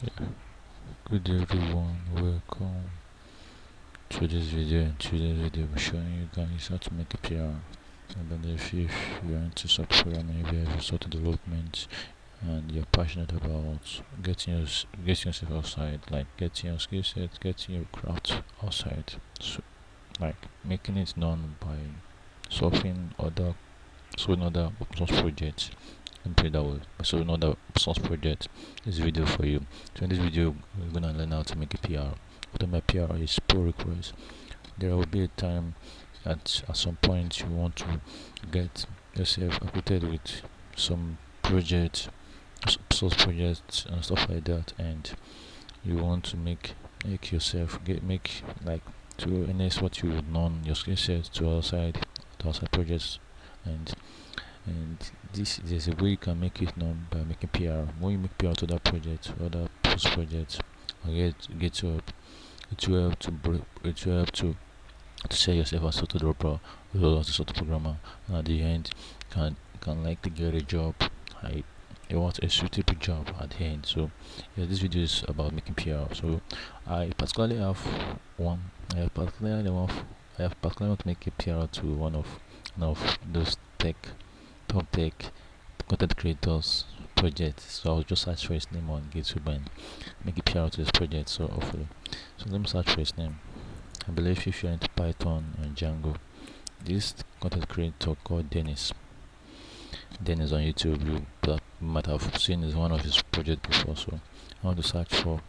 Yeah. Good day everyone, welcome to this video. In today's video I'm showing you guys how to make a PR. I believe if you're into software programming, if you have software development and you're passionate about getting yourself outside, like getting your skill set, getting your craft outside, so like making it known by solving other open source projects and put it that way. So another open source project, this video for you. So in this video we're gonna learn how to make a PR. What my PR is pull request. There will be a time at some point you want to get yourself acquainted with some projects, source projects and stuff like that, and you want to make yourself make like to enhance what you would know your skill set to outside projects, and there's a way you can make it known by making PR. When you make PR to that project, other post projects, or get to up, it will help to set yourself as software developer or as a software programmer, and at the end can likely get a job. I you want a suitable job at the end. So yeah, this video is about making PR. So I particularly have one. I have particularly want to make a PR to one of those top tech content creators projects. So I'll just search for his name on GitHub and make a PR to this project. So hopefully, so let me search for his name. I believe if you're into Python and Django, this content creator called Dennis on YouTube, you might have seen is one of his projects before. So I want to search for,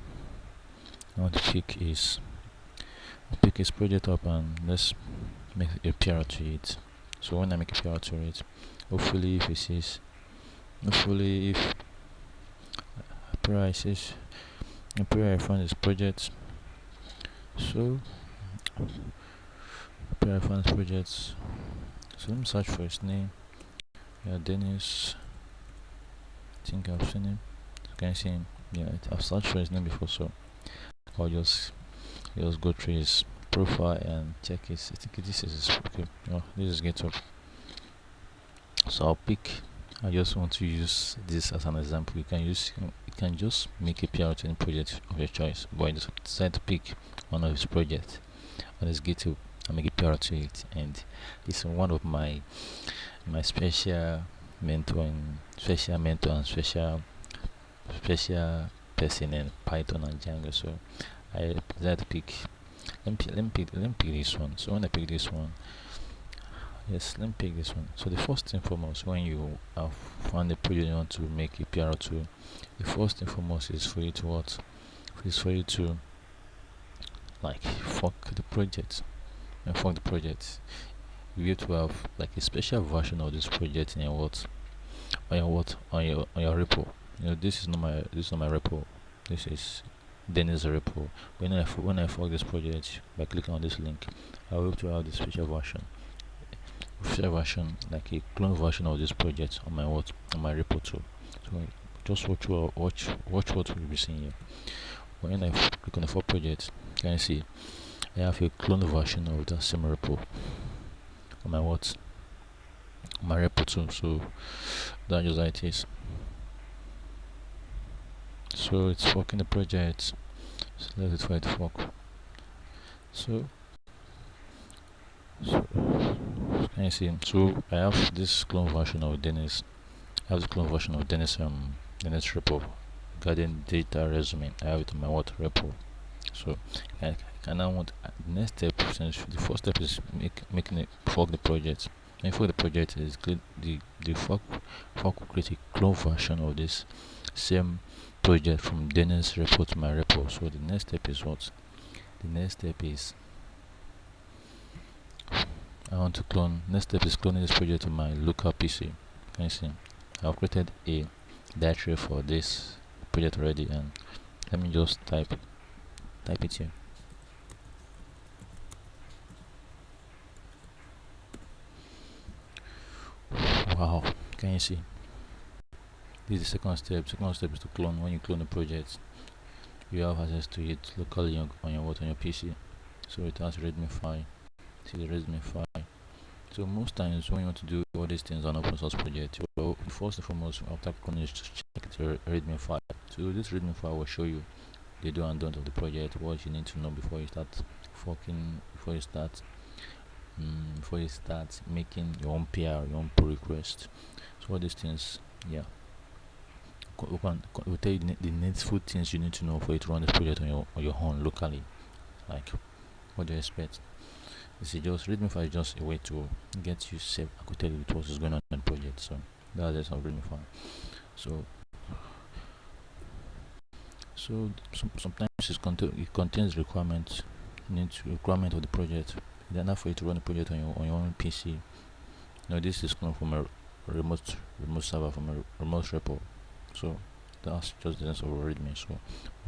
I want to pick his project up and let's make a PR to it. So when I make a PR to it, hopefully if it says, hopefully if price is I found this project. So I found this project. So let me search for his name. Yeah, Dennis. I think I've seen him. Can you see him? Yeah, I've searched for his name before, so I'll just go through his profile and check his. I think this is his. Okay, oh, this is GitHub. So I'll pick. I just want to use this as an example. You can just make a PR to any project of your choice, but I just decide to pick one of his projects on his GitHub and make a PR to it, and it's one of my special mentor and special person in Python and Django. So I decided to pick. Let me pick this one. So when I pick this one, yes, let me pick this one. So the first and foremost, when you have found a project you want to make a PR to, the first and foremost is for you to what? Is for you to like fork the project. And fork the project, you have to have like a special version of this project in your on your repo. You know, this is not my repo. This is Dennis repo. When I fork this project by clicking on this link, I will have to have the special version, like a clone version of this project on my repo too. So just watch what we'll be seeing here. When I click on the fork project, can you see I have a clone version of that same repo on my repo too. So that's just how it is. So it's forking the project. So let it try to fork. So can you see? So I have this clone version of Dennis. I have the clone version of Dennis repo regarding data resume. I have it in my repo. So I can now want the next step. Since the first step is making it fork the project. And for the project is the fork will create a clone version of this same project from Dennis repo to my repo. So the next step is what? The next step is I want to clone. Next step is cloning this project to my local PC. Can you see? I've created a directory for this project already, and let me just type it here. Wow, can you see? This is the second step. Second step is to clone. When you clone the project, you have access to it locally on your PC. So it has readme file. See the readme file. So most times when you want to do all these things on open source project, well, first and foremost, after clicking is just check the readme file. So this readme file will show you the do and don't of the project, what you need to know before you start forking, before you start making your own PR, your own pull request. So all these things, yeah, we'll tell you the needful things you need to know for you to run this project on your own locally. Like, what do you expect? This is just readme file is just a way to get you safe acquainted with what is going on in the project. So that's just how readme file. So sometimes it contains requirements of the project. It's enough for you to run the project on your own PC. Now this is coming from a remote server, from a remote repo. So that's just the sense of readme. So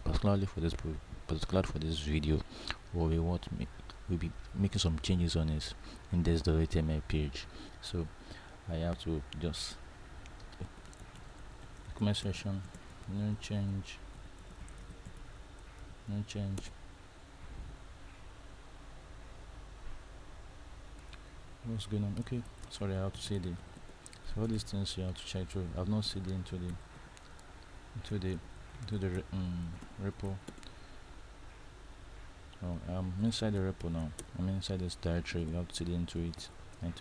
particularly for this video, we'll be making some changes on this index.html page. So I have to just comment section, no change. What's going on? Okay, sorry, I have to see so all these things you have to check through. I've not seen into the repo. Oh, I'm inside the repo now. I'm inside this directory. You have to see into it, and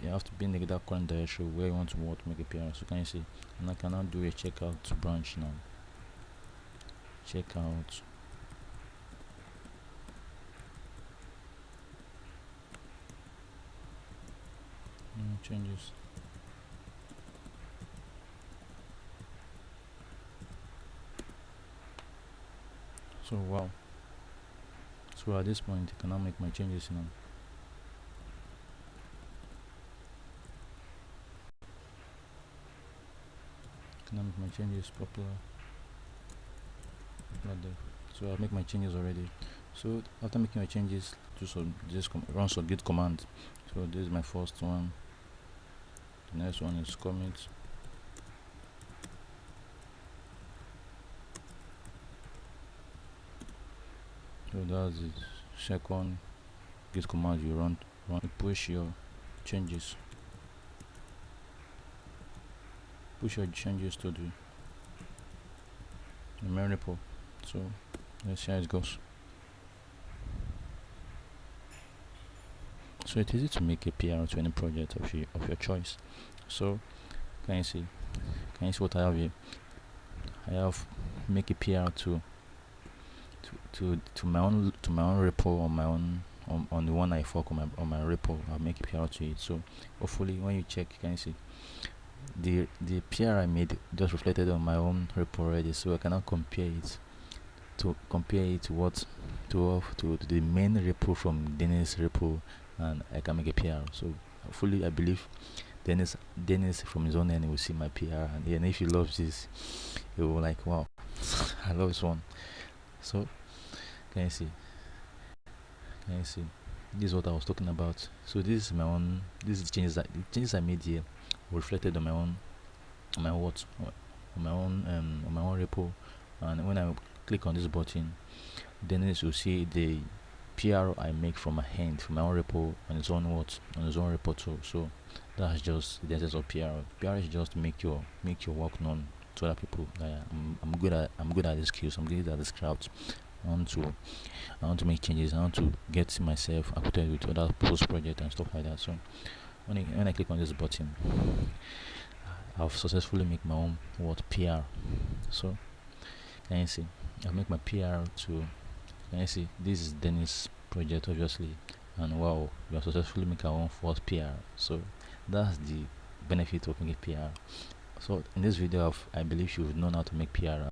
you have to be in the current directory where you want to make a PR. So can you see? And I cannot do a checkout branch now. Checkout. Changes. So wow. So at this point, I cannot make my changes now. Cannot make my changes popular. So I'll make my changes already. So after making my changes, just run some git command. So this is my first one. The next one is commit. So that's the second git command you run. Push your changes. Push your changes to the main repo. So let's see how it goes. So it's easy to make a PR to any project of your choice. So can you see what I have here? I have make a PR to my own repo on the one I fork on my repo. I'll make a PR to it. So hopefully when you check, can you see the PR I made just reflected on my own repo already, so I cannot compare it to the main repo from Dennis repo, and I can make a PR. So hopefully I believe Dennis from his own end will see my PR, and if he loves this, he will like, wow, I love this one. So can you see this is what I was talking about. So this is my own, this is the changes I made here reflected on my own repo, and when I click on this button, then you see the PR I make from my hand, from my own repo, on its own repo too. So that's just the essence of PR. PR is just to make your work known to other people. I'm good at these skills. I'm good at this craft. I want to make changes. I want to get myself acquainted with other people's project and stuff like that. So when I click on this button, I've successfully made my own PR. So can you see I make my PR to, can you see this is Dennis project obviously, and wow, we have successfully make our own first PR. So that's the benefit of making PR. So in this video I believe you've known how to make PR.